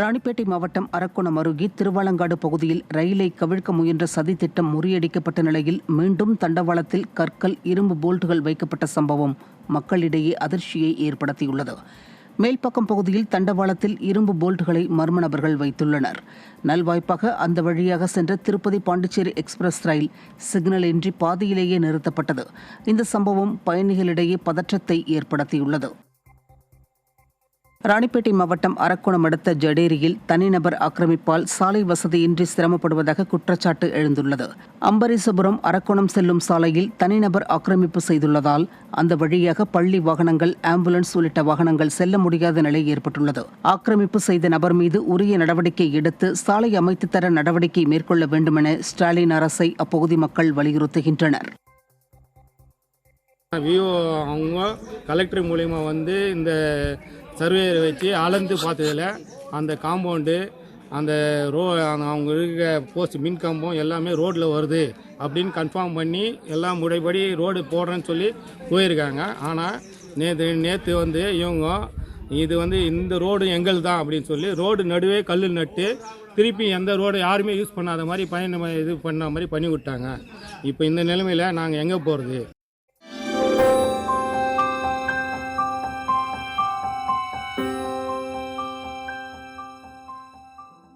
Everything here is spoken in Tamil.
ராணிப்பேட்டை மாவட்டம் அரக்கோணம் அருகே திருவாலங்காடு பகுதியில் ரயிலை கவிழ்க்க முயன்ற சதி திட்டம் முறியடிக்கப்பட்ட நிலையில் மீண்டும் தண்டவாளத்தில் கற்கள், இரும்பு போல்ட்டுகள் வைக்கப்பட்ட சம்பவம் மக்களிடையே அதிர்ச்சியை ஏற்படுத்தியுள்ளது. மேல்பக்கம் பகுதியில் தண்டவாளத்தில் இரும்பு போல்ட்டுகளை மர்ம நபர்கள் வைத்துள்ளனர். நல்வாய்ப்பாக அந்த வழியாக சென்ற திருப்பதி பாண்டிச்சேரி எக்ஸ்பிரஸ் ரயில் சிக்னல் இன்றி பாதியிலேயே நிறுத்தப்பட்டது. இந்த சம்பவம் பயணிகளிடையே பதற்றத்தை ஏற்படுத்தியுள்ளது. ராணிப்பேட்டை மாவட்டம் அரக்கோணம் அடுத்த ஜடேரியில் தனிநபர் ஆக்கிரமிப்பால் சாலை வசதியின்றி சிரமப்படுவதாக குற்றச்சாட்டு எழுந்துள்ளது. அம்பரீசபுரம் அரக்கோணம் செல்லும் சாலையில் தனிநபர் ஆக்கிரமிப்பு செய்துள்ளதால் அந்த வழியாக பள்ளி வாகனங்கள், ஆம்புலன்ஸ் உள்ளிட்ட வாகனங்கள் செல்ல முடியாத நிலை ஏற்பட்டுள்ளது. ஆக்கிரமிப்பு செய்த நபர் மீது உரிய நடவடிக்கை எடுத்து சாலை அமைத்து தர நடவடிக்கை மேற்கொள்ள வேண்டுமென ஸ்டாலின் அரசை அப்பகுதி மக்கள் வலியுறுத்துகின்றனர். அவங்க கலெக்டர் மூலயமா இந்த சர்வேயரை வச்சு அளந்து பார்த்ததில் அந்த காம்பவுண்டு, அந்த அவங்க இருக்க போஸ்ட், மின் கம்பம் எல்லாமே ரோட்டில் வருது அப்படின்னு கன்ஃபார்ம் பண்ணி எல்லாம் முறைப்படி ரோடு போடுறேன்னு சொல்லி போயிருக்காங்க. ஆனால் நேற்று இவங்க இது இந்த ரோடு எங்கள் தான் அப்படின்னு சொல்லி ரோடு நடுவே கல் நட்டு திருப்பி எந்த ரோடு யாருமே யூஸ் பண்ணாத மாதிரி இது பண்ண மாதிரி பண்ணி விட்டாங்க. இப்போ இந்த நிலைமையில் நாங்கள் எங்கே போகிறது?